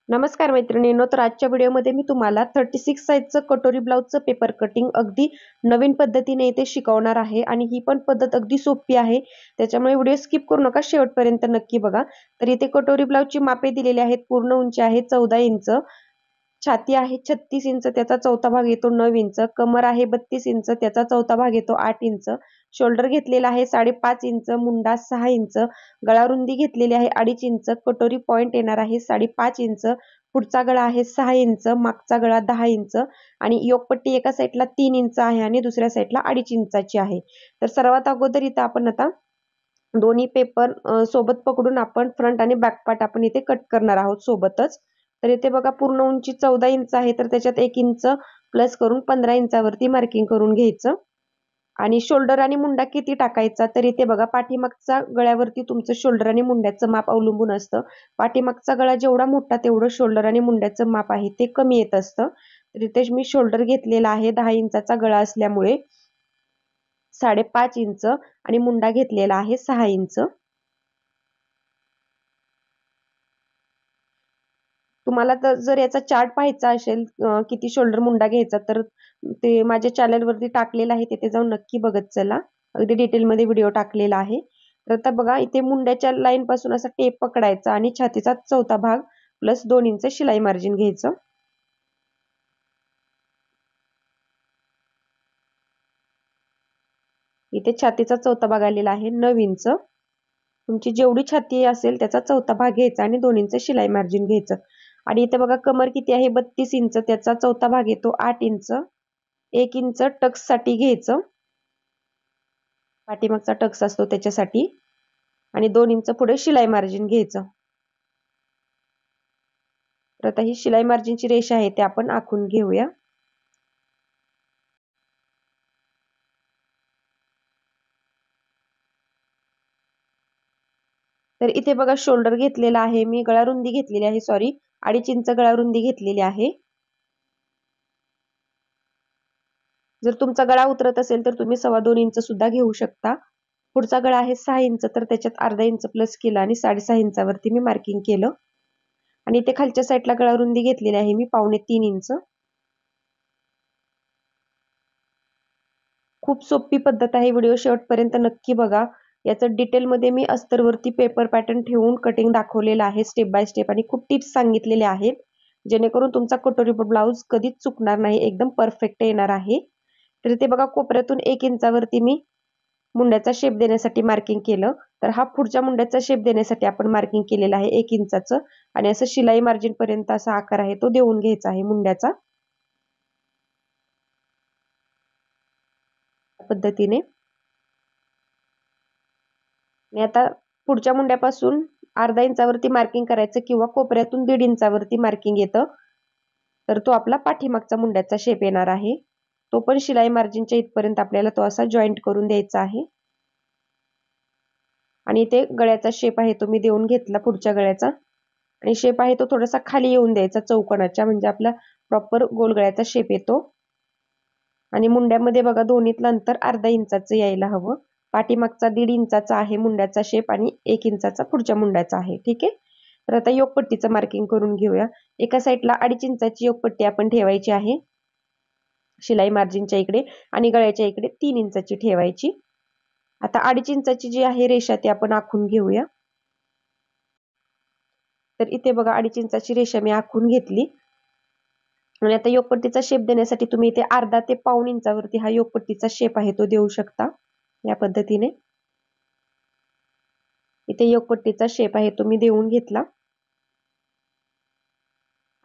नमस्कार मैत्रिणींनो, तर आजच्या व्हिडिओमध्ये मी तुम्हाला 36 साइजचं कटोरी ब्लाउजचं पेपर कटिंग अगदी नवीन पद्धतीने इथे शिकवणार आहे आणि ही पण पद्धत अगदी सोपी आहे. त्याच्यामुळे व्हिडिओ स्किप करू नका, शेवटपर्यंत नक्की बघा. तर इथे कटोरी ब्लाउजची मापे दिलेली आहेत. पूर्ण उंची आहे 14 इंच, छाती आहे 36 इंच, त्याचा चौथा भाग येतो 9 इंच, कमर आहे 32 इंच, त्याचा चौथा भाग येतो 8 इंच, शोल्डर घेतलेला आहे 5.5 इंच, मुंडा 6 इंच, गळा रुंदी घेतलेली आहे 2.5 इंच, कटोरी पॉइंट येणार आहे 5.5 इंच, पुढचा गळा आहे 6 इंच, मागचा गळा 10 इंच आणि योकपट्टी एका साईडला 3 इंच आहे आणि दुसऱ्या साईडला 2.5 इंचाची आहे. तर सर्वात अगोदर इथं आपण आता दोन्ही पेपर सोबत पकडून आपण फ्रंट आणि बॅक पार्ट आपण इथे कट करणार आहोत सोबतच. तर इथे बघा पूर्ण उंची 14 इंच आहे, तर त्याच्यात 1 इंच प्लस करून 15 इंचावरती मार्किंग करून घ्यायचं. आणि शोल्डर आणि मुंडा किती टाकायचा, तर इथे बघा पाठीमागचा गळ्यावरती तुमचं शोल्डर आणि मुंड्याचं माप अवलंबून असतं. पाठीमागचा गळा जेवढा मोठा तेवढं शोल्डर आणि मुंड्याचं माप आहे ते कमी येत असतं. तर इथे मी शोल्डर घेतलेला आहे 10 इंचाचा गळा असल्यामुळे 5.5 इंच आणि मुंडा घेतलेला आहे 6 इंच. तुम्हाला जर याचा चार्ट पाहायचा असेल किती शोल्डर मुंडा घ्यायचा, तर ते माझ्या चॅनलवरती टाकलेलं आहे, तिथे जाऊन नक्की बघत चला. अगदी डिटेलमध्ये व्हिडिओ टाकलेला आहे. तर आता बघा इथे मुंड्याच्या लाईन पासून असा टेप पकडायचा आणि छातीचा चौथा भाग प्लस 2 इंच शिलाई मार्जिन घ्यायचं. इथे छातीचा चौथा भाग आलेला आहे 9 इंच. तुमची जेवढी छाती असेल त्याचा चौथा भाग घ्यायचा आणि 2 इंच शिलाई मार्जिन घ्यायचं. आणि इथे बघा कमर किती आहे 32 इंच, त्याचा चौथा भाग येतो 8 इंच. 1 इंच टक्स साठी घ्यायचं, पाठीमागचा टक्स असतो त्याच्यासाठी, आणि 2 इंच पुढे शिलाई मार्जिन घ्यायचं. तर आता ही शिलाई मार्जिनची रेषा आहे ते आपण आखून घेऊया. तर इथे बघा शोल्डर घेतलेला आहे मी, गळा रुंदी घेतलेली आहे, सॉरी 2.5 इंच गळा रुंदी घेतलेली आहे. जर तुमचा गळा उतरत असेल तर तुम्ही 2.25 इंच सुद्धा घेऊ शकता. पुढचा गळा आहे 6 इंच, तर त्याच्यात अर्धा इंच प्लस केला आणि 6.5 इंचावरती मी मार्किंग केलं. आणि इथे खालच्या साईडला गळा रुंदी घेतलेली आहे मी 2.25 इंच. खूप सोपी पद्धत आहे, व्हिडिओ शेवटपर्यंत नक्की बघा. याचं डिटेलमध्ये मी अस्तरवरती पेपर पॅटर्न ठेवून कटिंग दाखवलेलं आहे स्टेप बाय स्टेप, आणि खूप टिप्स सांगितलेले आहेत, जेणेकरून तुमचा कटोरी ब्लाउज कधीच चुकणार नाही, एकदम परफेक्ट येणार आहे. तर इथे बघा कोपऱ्यातून 1 इंचावरती मी मुंड्याचा शेप देण्यासाठी मार्किंग केलं. तर हा पुढच्या मुंड्याचा शेप देण्यासाठी आपण मार्किंग केलेलं आहे 1 इंचाचं, आणि असं शिलाई मार्जिन पर्यंत असा आकार आहे तो देऊन घ्यायचा आहे मुंड्याचा पद्धतीने. आणि आता पुढच्या मुंड्यापासून अर्धा इंचावरती मार्किंग करायचं किंवा कोपऱ्यातून 1.5 इंचावरती मार्किंग येतं, तर तो आपला पाठीमागचा मुंड्याचा शेप येणार आहे. तो पण शिलाई मार्जिनच्या इथपर्यंत आपल्याला तो असा जॉईंट करून द्यायचा आहे. आणि इथे गळ्याचा शेप आहे तो मी देऊन घेतला पुढच्या गळ्याचा, आणि शेप आहे तो थोडासा खाली येऊन द्यायचा चौकोनाच्या, म्हणजे आपला प्रॉपर गोल गळ्याचा शेप येतो. आणि मुंड्यामध्ये बघा दोन्हीतलं अंतर अर्धा इंचाचं यायला हवं. पाठीमागचा 1.5 इंचाचा आहे मुंड्याचा शेप आणि 1 इंचाचा पुढच्या मुंड्याचा आहे. ठीक आहे. तर आता योकपट्टीचं मार्किंग करून घेऊया. एका साईडला 2.5 इंचाची योकपट्टी आपण ठेवायची आहे शिलाई मार्जिनच्या इकडे, आणि गळ्याच्या इकडे 3 इंचाची ठेवायची. आता 2.5 इंचाची जी आहे रेषा ती आपण आखून घेऊया. तर इथे बघा 2.5 इंचाची रेषा मी आखून घेतली. आणि आता योगपट्टीचा शेप देण्यासाठी तुम्ही इथे अर्धा ते 1.5 इंचावरती हा योगपट्टीचा शेप आहे तो देऊ शकता या पद्धतीने. इथे योगपट्टीचा शेप आहे तो मी देऊन घेतला.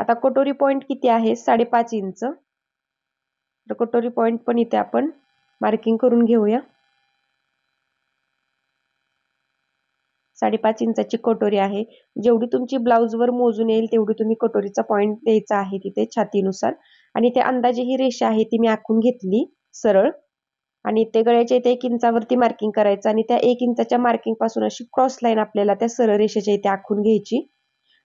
आता कटोरी पॉइंट किती आहे 5.5 इंच. तर कटोरी पॉइंट पण इथे आपण मार्किंग करून घेऊया. 5.5 इंचाची कटोरी आहे. जेवढी तुमची ब्लाउजवर मोजून येईल तेवढी तुम्ही कटोरीचा पॉइंट द्यायचा आहे तिथे छातीनुसार. आणि ते अंदाजे ही रेषा आहे ती मी आखून घेतली सरळ. आणि ते गळ्याच्या इथे 1 इंचावरती मार्किंग करायचं, आणि त्या 1 इंचाच्या मार्किंग पासून अशी क्रॉस लाईन आपल्याला त्या सरळ रेषेच्या इथे आखून घ्यायची.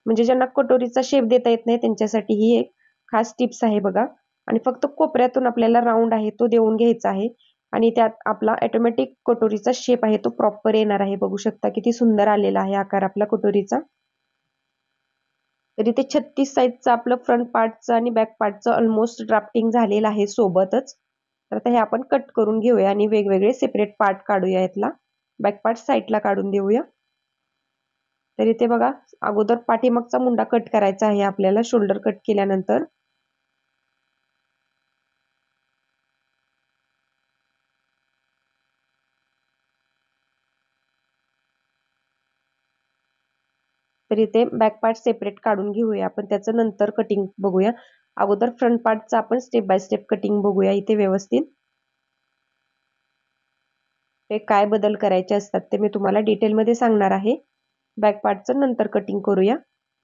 म्हणजे ज्यांना कटोरीचा शेप देता येत नाही त्यांच्यासाठी ही एक खास टिप्स आहे बघा. आणि फक्त कोपऱ्यातून आपल्याला राऊंड आहे तो देऊन घ्यायचा आहे, आणि त्यात आपला ऑटोमॅटिक कटोरीचा शेप आहे तो प्रॉपर येणार आहे. बघू शकता किती सुंदर आलेला आहे आकार आपला कटोरीचा. तर इथे 36 साईजचं आपलं फ्रंट पार्टचं आणि बॅक पार्टचं ऑलमोस्ट ड्राफ्टिंग झालेलं आहे सोबतच. तर आता हे आपण कट करून घेऊया आणि वेगवेगळे सेपरेट पार्ट काढूया यातला. बॅक पार्ट साईडला काढून देऊया. तर इथे बघा, अगोदर पाठीमागचा मुंडा कट करायचा आहे आपल्याला शोल्डर कट केल्यानंतर. तर इथे बॅक पार्ट सेपरेट काढून घेऊया आपण, त्याचं नंतर कटिंग बघूया. अगोदर फ्रंट पार्टचं आपण स्टेप बाय स्टेप कटिंग बघूया इथे व्यवस्थित. ते काय बदल करायचे असतात ते मी तुम्हाला डिटेलमध्ये सांगणार आहे. बॅक पार्टचं नंतर कटिंग करूया.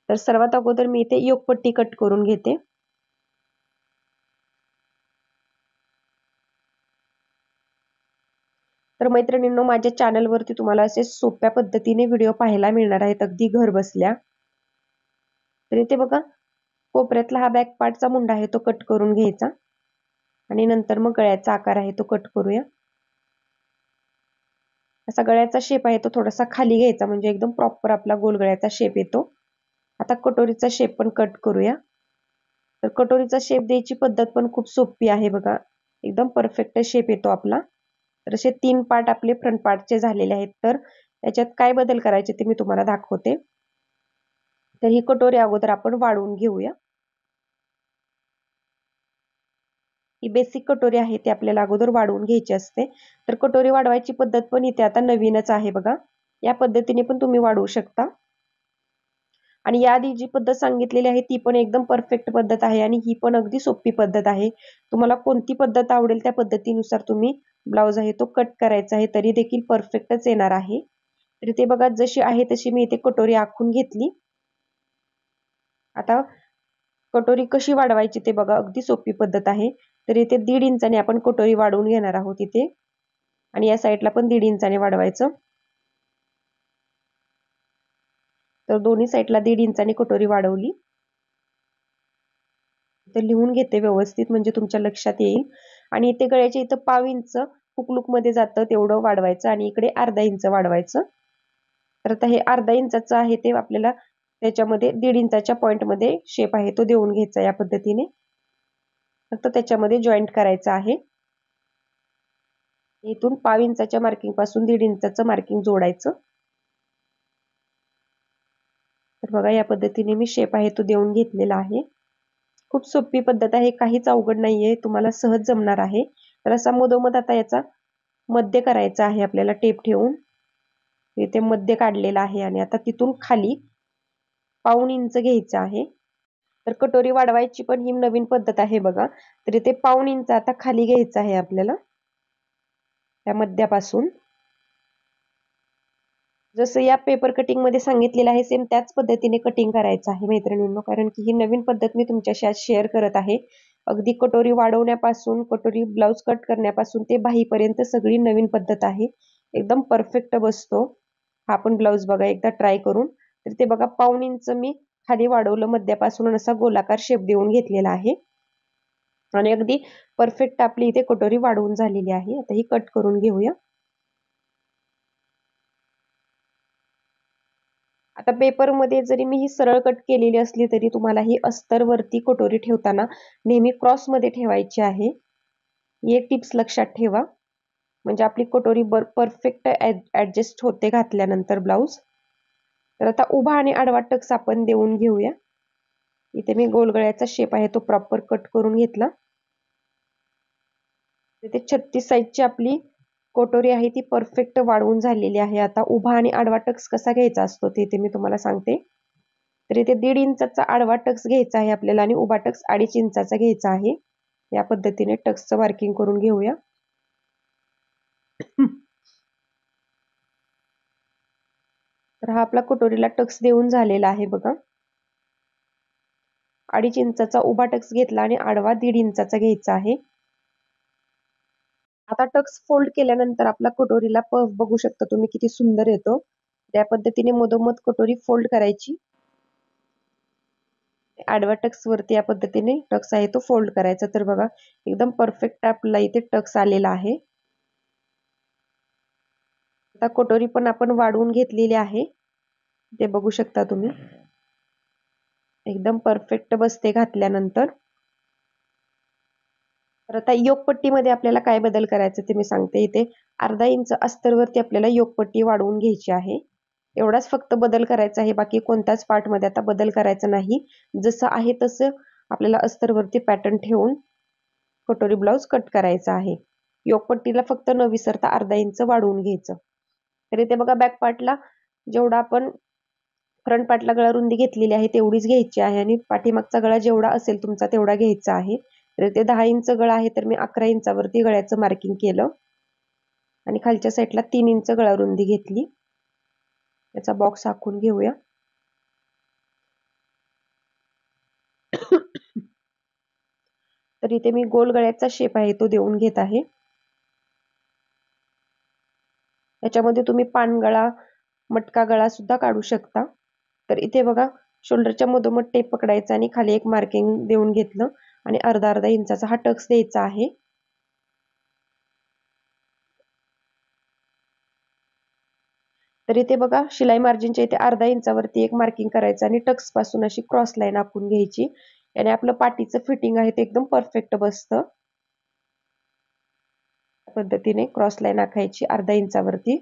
तर सर्वात अगोदर मी इथे योकपट्टी कट करून घेते. तर मैत्रिणींनो, माझ्या चॅनलवरती तुम्हाला असे सोप्या पद्धतीने व्हिडिओ पाहायला मिळणार आहेत अगदी घर बसल्या. तर इथे बघा, कोपऱ्यातला हा बॅक पार्टचा मुंडा आहे तो कट करून घ्यायचा आणि नंतर मग गळ्याचा आकार आहे तो कट करूया. असा गळ्याचा शेप आहे तो थोडासा खाली घ्यायचा म्हणजे एकदम प्रॉपर आपला गोल गळ्याचा शेप येतो. आता कटोरीचा शेप पण कट करूया. तर कटोरीचा शेप द्यायची पद्धत पण खूप सोपी आहे बघा, एकदम परफेक्ट शेप येतो आपला. तर असे 3 पार्ट आपले फ्रंट पार्टचे झालेले आहेत. तर त्याच्यात काय बदल करायचे ते मी तुम्हाला दाखवते. तर ही कटोरी अगोदर आपण वाढवून घेऊया. ही बेसिक कटोरी आहे ती आपल्याला अगोदर वाढवून घ्यायची असते. तर कटोरी वाढवायची पद्धत पण इथे आता नवीनच आहे बघा. या पद्धतीने पण तुम्ही वाढवू शकता. आणि याआधी जी पद्धत सांगितलेली आहे ती पण एकदम परफेक्ट पद्धत आहे आणि ही पण अगदी सोपी पद्धत आहे. तुम्हाला कोणती पद्धत आवडेल त्या पद्धतीनुसार तुम्ही ब्लाउज आहे तो कट करायचा आहे, तरी देखील परफेक्टच येणार आहे. तर इथे बघा, जशी आहे तशी मी इथे कटोरी आखून घेतली. आता कटोरी कशी वाढवायची ते बघा, अगदी सोपी पद्धत आहे. तर इथे 1.5 इंचाने आपण कटोरी वाढवून घेणार आहोत इथे आणि या साईडला पण 1.5 इंचाने वाढवायचं. तर दोन्ही साईडला 1.5 इंचाने कटोरी वाढवली. तर लिहून घेते व्यवस्थित म्हणजे तुमच्या लक्षात येईल. आणि इथे गळ्याच्या इथं 1/2 इंच हुक मध्ये जातं तेवढं वाढवायचं आणि इकडे 1/2 इंच वाढवायचं. तर आता हे 1/2 इंचाचं आहे ते आपल्याला त्याच्यामध्ये 1.5 इंचाच्या पॉइंट मध्ये शेप आहे तो देऊन घ्यायचा या पद्धतीने. फक्त त्याच्यामध्ये जॉईंट करायचं आहे. इथून 1/2 इंचाच्या मार्किंग पासून 1.5 इंचाचं मार्किंग जोडायचं. तर बघा, या पद्धतीने मी शेप आहे तो देऊन घेतलेला आहे. खूप सोपी पद्धत आहे, काहीच अवघड नाहीये, तुम्हाला सहज जमणार आहे. तर असा मधोमध आता याचा मध्य करायचा आहे आपल्याला टेप ठेवून. इथे मध्य काढलेला आहे आणि आता तिथून खाली 1/2 इंच घ्यायचं आहे. तर कटोरी वाढवायची पण ही नवीन पद्धत आहे बघा. तर इथे 1/2 इंच आता खाली घ्यायचं आहे आपल्याला त्या मध्यापासून. जसं या पेपर कटिंग मध्ये सांगितलेलं आहे सेम त्याच पद्धतीने कटिंग करायचं आहे मैत्रिणींनो, कारण की ही नवीन पद्धत मी तुमच्याशी आज शेअर करत आहे. अगदी कटोरी वाढवण्यापासून कटोरी ब्लाउज कट करण्यापासून ते बाहीपर्यंत सगळी नवीन पद्धत आहे. एकदम परफेक्ट बसतो हा पण ब्लाउज बघा एकदा ट्राय करून. तर ते बघा, 1/2 इंच मी खाली वाढवलं मध्यापासून, असा गोलाकार शेप देऊन घेतलेला आहे आणि अगदी परफेक्ट आपली इथे कटोरी वाढवून झालेली आहे. आता ही कट करून घेऊया. आता पेपरमध्ये जरी मी ही सरळ कट केलेली असली तरी तुम्हाला ही अस्तरवरती कटोरी ठेवताना नेहमी क्रॉसमध्ये ठेवायची आहे. ही एक टिप्स लक्षात ठेवा, म्हणजे आपली कटोरी परफेक्ट ऍडजस्ट होते घातल्यानंतर ब्लाउज. तर आता उभा आणि आडवा टक्स आपण देऊन घेऊया. इथे मी गोलगळ्याचा शेप आहे तो प्रॉपर कट करून घेतला. इथे 36 साईजची आपली कटोरी आहे ती परफेक्ट वाढवून झालेली आहे. आता उभा आणि आडवा टक्स कसा घ्यायचा असतो ते मी तुम्हाला सांगते. तर इथे 1.5 इंचाचा आडवा टक्स घ्यायचा आहे आपल्याला आणि उभा टक्स 2.5 इंचाचा घ्यायचा आहे. या पद्धतीने टक्सचं मार्किंग करून घेऊया. तर हा आपला कटोरीला टक्स देऊन झालेला आहे बघा. 2.5 इंचाचा उभा टक्स घेतला आणि आडवा 1.5 इंचाचा घ्यायचा आहे. आता टक्स फोल्ड केल्यानंतर आपला कटोरीला पफ बघू शकता तुम्ही किती सुंदर येतो. त्या पद्धतीने मधोमध कटोरी फोल्ड करायची. आडवा टक्स वरती या पद्धतीने टक्स आहे तो फोल्ड करायचा. तर बघा, एकदम परफेक्ट आपला इथे टक्स आलेला आहे. आता कटोरी पण आपण वाढवून घेतलेली आहे, ते बघू शकता तुम्ही. एकदम परफेक्ट बसते घातल्यानंतर. तर आता योगपट्टीमध्ये आपल्याला काय बदल करायचं ते मी सांगते. इथे अर्धा इंच अस्तरवरती आपल्याला योगपट्टी वाढवून घ्यायची आहे. एवढाच फक्त बदल करायचा आहे, बाकी कोणत्याच पार्टमध्ये आता बदल करायचा नाही. जसं आहे तसं आपल्याला अस्तरवरती पॅटर्न ठेवून कटोरी ब्लाउज कट करायचा आहे. योगपट्टीला फक्त न विसरता अर्धा इंच वाढवून घ्यायचं. तर इथे बघा बॅक पार्टला जेवढा आपण फ्रंट पार्टला गळा रुंदी घेतलेली आहे तेवढीच घ्यायची आहे आणि पाठीमागचा गळा जेवढा असेल तुमचा तेवढा घ्यायचा आहे. तर इथे 10 इंच गळा आहे, तर मी 11 इंचावरती गळ्याचं मार्किंग केलं आणि खालच्या साईडला 3 इंच गळा रुंदी घेतली. याचा बॉक्स आखून घेऊया. तर इथे मी गोल गळ्याचा शेप आहे तो देऊन घेत आहे. याच्यामध्ये तुम्ही पानगळा, मटका गळा सुद्धा काढू शकता. तर इथे बघा शोल्डरच्या मधोमध टेप पकडायचा आणि खाली एक मार्किंग देऊन घेतलं आणि अर्धा अर्धा इंचाचा हा टक्स द्यायचा आहे. तर इथे बघा शिलाई मार्जिनच्या इथे अर्धा इंचावरती एक मार्किंग करायचं आणि टक्स पासून अशी क्रॉस लाईन आखून घ्यायची. याने आपलं पाठीचं फिटिंग आहे ते एकदम परफेक्ट बसतं. पद्धतीने क्रॉस लाईन आखायची अर्धा इंचावरती.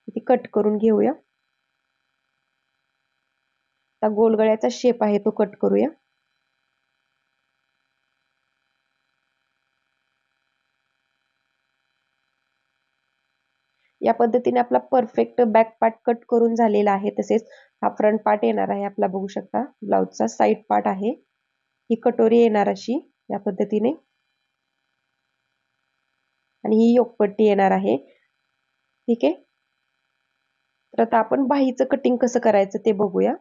ती कट करून घेऊया. आता गोल गळ्याचा शेप आहे तो कट करूया. या पद्धतीने आपला परफेक्ट बॅक पार्ट कट करून झालेला आहे. तसेच हा फ्रंट पार्ट येणार आहे आपला, बघू शकता ब्लाउजचा साइड पार्ट आहे. ही कटोरी येणार अशी या पद्धतीने आणि ही योगपट्टी येणार आहे. ठीक आहे. तर आता आपण बाहीचं कटिंग कसं करायचं ते बघूया.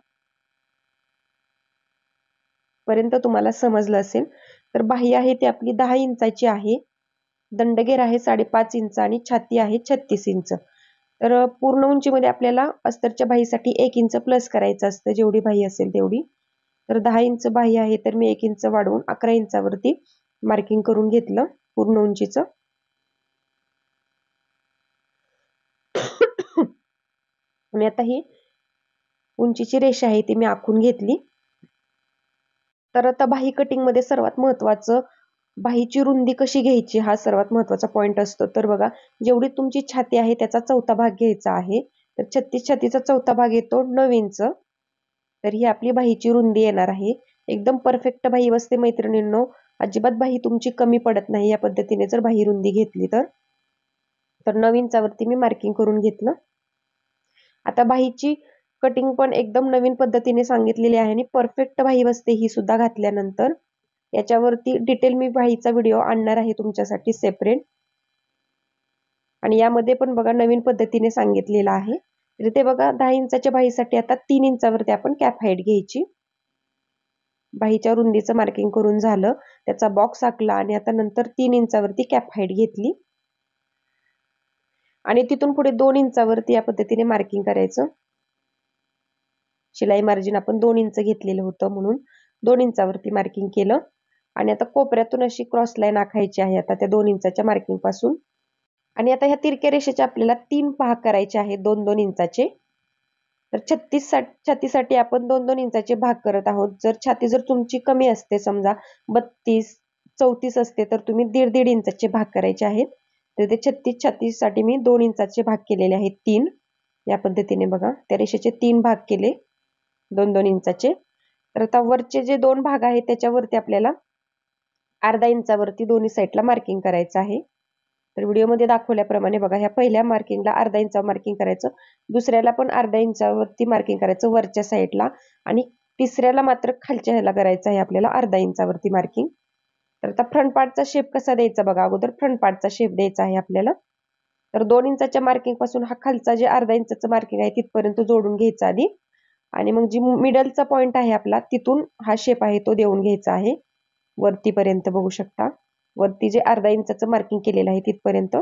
पर्यंत तुम्हाला समजलं असेल. तर बाही आहे ती आपली 10 इंचाची आहे. दंडगेर आहे 5.5 इंच आणि छाती आहे 36 इंच. तर पूर्ण उंचीमध्ये आपल्याला अस्तरच्या बाहीसाठी 1 इंच प्लस करायचं असतं, जेवढी बाही असेल तेवढी. तर 10 इंच बाही आहे, तर मी 1 इंच वाढवून 11 इंचावरती मार्किंग करून घेतलं पूर्ण उंचीचं. आणि आता ही उंचीची रेषा आहे ती मी आखून घेतली. तर आता बाही कटिंग मध्ये सर्वात महत्त्वाचं बाहीची रुंदी कशी घ्यायची हा सर्वात महत्त्वाचा पॉइंट असतो. तर बघा जेवढी तुमची छाती आहे त्याचा चौथा भाग घ्यायचा आहे. तर 36 छातीचा चौथा भाग येतो 9 इंच. तर ही आपली बाहीची रुंदी येणार आहे. एकदम परफेक्ट बाही बसते मैत्रिणींनो. अजिबात बाही तुमची कमी पडत नाही या पद्धतीने जर बाही रुंदी घेतली तर. 9 इंचावरती मी मार्किंग करून घेतलं. आता बाहीची कटिंग पण एकदम नवीन पद्धतीने सांगितलेली आहे आणि परफेक्ट बाही बसते ही सुद्धा घातल्यानंतर. याच्यावरती डिटेल मी बाहीचा व्हिडिओ आणणार आहे तुमच्यासाठी सेपरेट. आणि यामध्ये पण बघा नवीन पद्धतीने सांगितलेलं आहे. तर इथे बघा 10 इंचाच्या बाहीसाठी आता 3 इंचावरती आपण कॅप हाईट घ्यायची. बाहीच्या रुंदीचं मार्किंग करून झालं, त्याचा बॉक्स आखला आणि आता नंतर 3 इंचावरती कॅप हाईट घेतली आणि तिथून पुढे 2 इंचावरती या पद्धतीने मार्किंग करायचं. शिलाई मार्जिन आपण 2 इंच घेतलेलं होतं म्हणून 2 इंचावरती मार्किंग केलं आणि आता कोपऱ्यातून अशी क्रॉस लाईन आखायची आहे आता त्या 2 इंचाच्या मार्किंग पासून. आणि आता ह्या तिरक्या रेषेचे आपल्याला 3 भाग करायचे आहेत 2-2 इंचाचे. तर 36 छातीसाठी आपण 2-2 इंचाचे भाग करत आहोत. जर छाती जर तुमची कमी असते, समजा 32-34 असते, तर तुम्ही 1.5 इंचाचे भाग करायचे आहेत. तर ते 36 छातीसाठी मी 2 इंचाचे भाग केलेले आहेत 3. या पद्धतीने बघा त्या रेषेचे 3 भाग केले 2-2 इंचाचे. तर आता वरचे जे 2 भाग आहेत त्याच्यावरती आपल्याला अर्धा इंचावरती दोन्ही साईडला मार्किंग करायचं आहे. तर व्हिडिओमध्ये दाखवल्याप्रमाणे बघा ह्या पहिल्या मार्किंगला अर्धा इंचावर मार्किंग करायचं, दुसऱ्याला पण अर्धा इंचावरती मार्किंग करायचं वरच्या साईडला आणि तिसऱ्याला मात्र खालच्या ह्याला करायचं आहे आपल्याला अर्धा इंचावरती मार्किंग. तर आता फ्रंट पार्टचा शेप कसा द्यायचा बघा. अगोदर फ्रंट पार्टचा शेप द्यायचा आहे आपल्याला. तर 2 इंचाच्या मार्किंग पासून हा खालचा जे अर्धा इंचाचं मार्किंग आहे तिथपर्यंत जोडून घ्यायचा आधी आणि मग जी मिडलचा पॉइंट आहे आपला तिथून हा शेप आहे तो देऊन घ्यायचा आहे वरतीपर्यंत. बघू शकता वरती जे अर्धा इंचाचं मार्किंग केलेलं आहे तिथपर्यंत.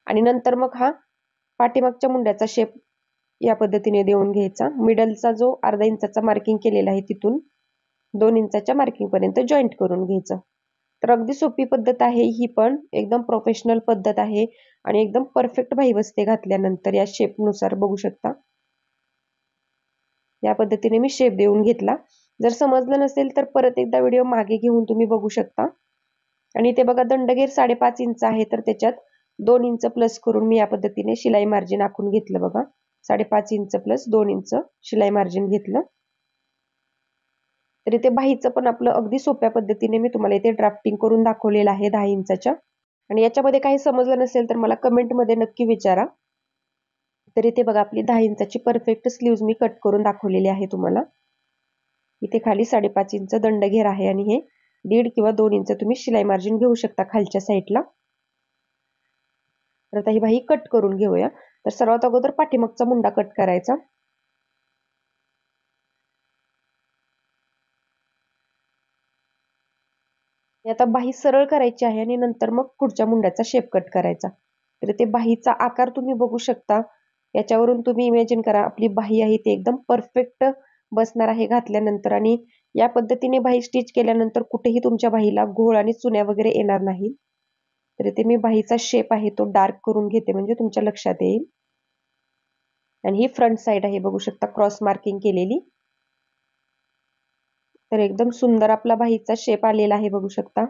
आणि नंतर मग हा पाठीमागच्या मुंड्याचा शेप या पद्धतीने देऊन घ्यायचा. मिडलचा जो अर्धा इंचाचा मार्किंग केलेला आहे तिथून 2 इंचाच्या मार्किंग पर्यंत जॉईंट करून घ्यायचं. तर अगदी सोपी पद्धत आहे ही, पण एकदम प्रोफेशनल पद्धत आहे आणि एकदम परफेक्ट बाही बसते घातल्यानंतर या शेपनुसार. बघू शकता या पद्धतीने मी शेप देऊन घेतला. जर समजलं नसेल तर परत एकदा व्हिडिओ मागे घेऊन तुम्ही बघू शकता. आणि इथे बघा दंडगेर 5.5 इंच आहे, तर त्याच्यात 2 इंच प्लस करून मी या पद्धतीने शिलाई मार्जिन आखून घेतलं बघा. 5.5 इंच प्लस 2 इंच शिलाई मार्जिन घेतलं. तर इथे बाहीचं पण आपलं अगदी सोप्या पद्धतीने मी तुम्हाला इथे ड्राफ्टिंग करून दाखवलेलं आहे 10 इंचाच्या. आणि याच्यामध्ये काही समजलं नसेल तर मला कमेंटमध्ये नक्की विचारा. तर इथे बघा आपली 10 इंचाची परफेक्ट स्लीव्ज मी कट करून दाखवलेली आहे तुम्हाला. इथे खाली 5.5 इंच दंडघेर आहे आणि हे 1.5 किंवा 2 इंच तुम्ही शिलाई मार्जिन घेऊ शकता खालच्या साईडला. तर आता ही बाही कट करून घेऊया. तर सर्वात अगोदर पाठीमागचा मुंडा कट करायचा. आता बाही सरळ करायची आहे आणि नंतर मग पुढच्या मुंड्याचा शेप कट करायचा. तर ते बाहीचा आकार तुम्ही बघू शकता. याच्यावरून तुम्ही इमॅजिन करा आपली बाही आहे ती एकदम परफेक्ट बसणार आहे घातल्यानंतर. आणि या पद्धतीने बाही स्टिच केल्यानंतर कुठेही तुमच्या बाहीला घोळ आणि चुन्या वगैरे येणार नाही. तर इथे मी बाहीचा शेप आहे तो डार्क करून घेते म्हणजे तुमच्या लक्षात येईल. आणि ही फ्रंट साइड आहे बघू शकता क्रॉस मार्किंग केलेली. तर एकदम सुंदर आपला बाहीचा शेप आलेला आहे बघू शकता.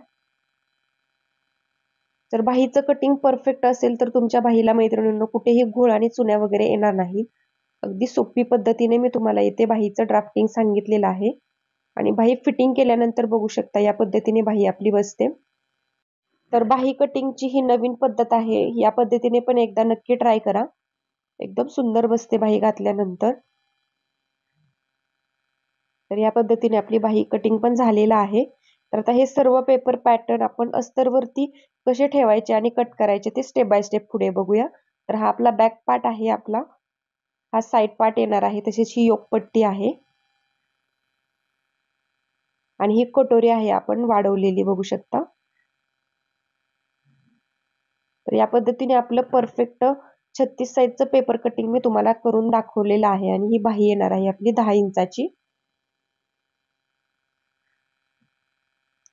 जर बाहीचं कटिंग परफेक्ट असेल तर तुमच्या बाहीला मैत्रिणींनो कुठेही घोळ आणि चुन्या वगैरे येणार नाही. अगदी सोपी पद्धतीने मी तुम्हाला इथे बाहीचं ड्राफ्टिंग सांगितलेलं आहे. आणि बाही फिटिंग केल्यानंतर बघू शकता या पद्धतीने बाही आपली बसते. तर बाही कटिंगची ही नवीन पद्धत आहे. या पद्धतीने पण एकदा नक्की ट्राय करा. एकदम सुंदर बसते बाही घातल्यानंतर. तर या पद्धतीने आपली बाही कटिंग पण झालेला आहे. तर आता हे सर्व पेपर पॅटर्न आपण अस्तरवरती कसे ठेवायचे आणि कट करायचे ते स्टेप बाय स्टेप पुढे बघूया. तर हा आपला बॅक पार्ट आहे आपला. हा साइड पार्ट येणार आहे. तशीच ही योकपट्टी आहे. आणि ही कटोरी आहे आपण वाढवलेली बघू शकता. तर या पद्धतीने आपलं परफेक्ट 36 साइजचं पेपर कटिंग मी तुम्हाला करून दाखवलेलं आहे. आणि ही बाही येणार आहे आपली 10 इंचाची.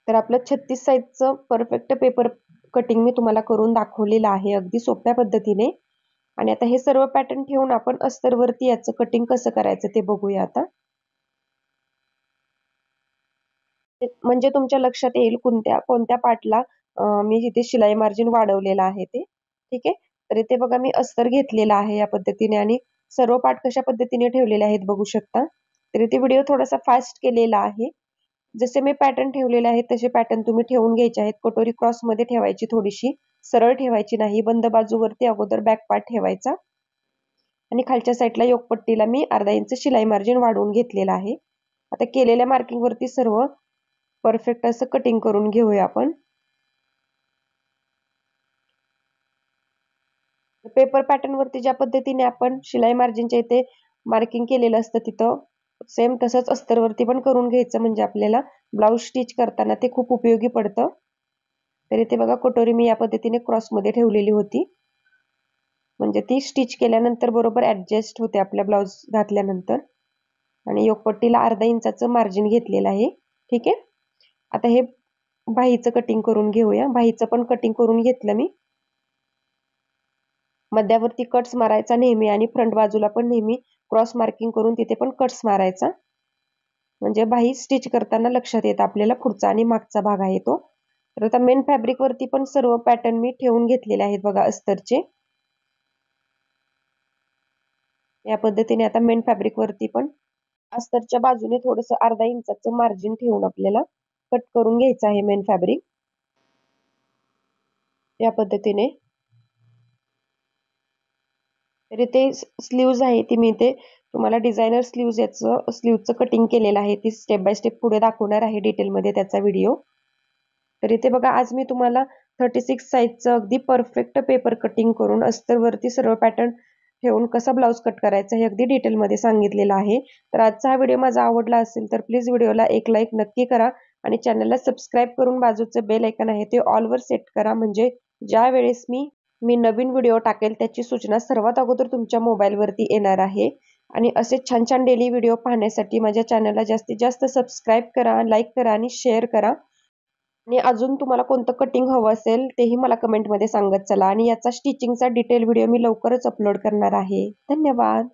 तर आपलं 36 साइजचं परफेक्ट पेपर कटिंग मी तुम्हाला करून दाखवलेलं आहे अगदी सोप्या पद्धतीने. आणि आता हे सर्व पॅटर्न ठेवून आपण अस्तरवरती याचं कटिंग कसं करायचं ते बघूया आता. म्हणजे तुमच्या लक्षात येईल कोणत्या कोणत्या पार्टला मी इथे शिलाई मार्जिन वाढवलेलं आहे ते. ठीक आहे. तर इथे बघा मी अस्तर घेतलेला आहे या पद्धतीने आणि सर्व पार्ट कशा पद्धतीने ठेवलेले आहेत बघू शकता. तर इथे व्हिडिओ थोडासा फास्ट केलेला आहे. जसे मी पॅटर्न ठेवलेले आहेत तसे पॅटर्न तुम्ही ठेवून घ्यायचे आहेत. कटोरी क्रॉस मध्ये ठेवायची थोडीशी, सरळ ठेवायची नाही. बंद बाजूवरती अगोदर बॅक पार्ट ठेवायचा. आणि खालच्या साईडला योकपट्टीला मी अर्धा इंच शिलाई मार्जिन वाढवून घेतलेला आहे. आता केलेल्या मार्किंग वरती सर्व परफेक्ट असं कटिंग करून घेऊया आपण. पेपर पॅटर्न वरती ज्या पद्धतीने आपण शिलाई मार्जिनच्या इथे मार्किंग केलेलं असतं तिथं सेम तसंच अस्तरवरती पण करून घ्यायचं म्हणजे आपल्याला ब्लाउज स्टिच करताना ते खूप उपयोगी पडतं. तर इथे बघा कटोरी मी या पद्धतीने क्रॉस मध्ये ठेवलेली होती. म्हणजे ती स्टिच केल्यानंतर बरोबर ऍडजस्ट होते आपल्या ब्लाउज घातल्यानंतर. आणि योकपट्टीला अर्धा इंचाचं मार्जिन घेतलेलं आहे. ठीक आहे. आता हे बाहीचं कटिंग करून घेऊया. बाहीचं पण कटिंग करून घेतलं मी. मध्यावरती कट्स मारायचा नेहमी आणि फ्रंट बाजूला पण नेहमी क्रॉस मार्किंग करून तिथे पण कट्स मारायचा. म्हणजे बाही स्टिच करताना लक्षात येतं आपल्याला पुढचा आणि मागचा भाग आहे तो. तर आता मेन फॅब्रिक वरती पण सर्व पॅटर्न मी ठेवून घेतलेले आहेत बघा अस्तरचे. या पद्धतीने आता मेन फॅब्रिक वरती पण अस्तरच्या बाजूने थोडंसं अर्धा इंचाचं मार्जिन ठेवून आपल्याला कट करून घ्यायचं आहे मेन फॅब्रिक. या पद्धतीने. तर इथे स्लीव्ज आहे ती मी इथे तुम्हाला डिझायनर स्लीव्ज याचं स्लीव्हचं कटिंग केलेलं आहे. ती स्टेप बाय स्टेप पुढे दाखवणार आहे डिटेलमध्ये त्याचा व्हिडिओ. तर इथे बघा आज मी तुम्हाला 36 साइजचं अगदी परफेक्ट पेपर कटिंग करून अस्तरवरती सर्व पॅटर्न ठेवून कसा ब्लाउज कट करायचा हे अगदी डिटेलमध्ये सांगितलेलं आहे. तर आजचा हा व्हिडिओ माझा आवडला असेल तर प्लीज व्हिडिओला एक लाईक नक्की करा. आणि चॅनलला सबस्क्राईब करून बाजूचं बेल आयकॉन आहे ते ऑलवर सेट करा. म्हणजे ज्या वेळेस मी नवीन व्हिडिओ टाकेल त्याची सूचना सर्वात अगोदर तुमच्या मोबाईलवरती येणार आहे. आणि असे छान छान डेली व्हिडिओ पाहण्यासाठी माझ्या चॅनलला जास्तीत जास्त सबस्क्राईब करा, लाईक करा आणि शेअर करा. आणि अजून तुम्हाला कोणतं कटिंग हवं असेल तेही मला कमेंटमध्ये सांगत चला. आणि याचा स्टिचिंगचा डिटेल व्हिडिओ मी लवकरच अपलोड करणार आहे. धन्यवाद.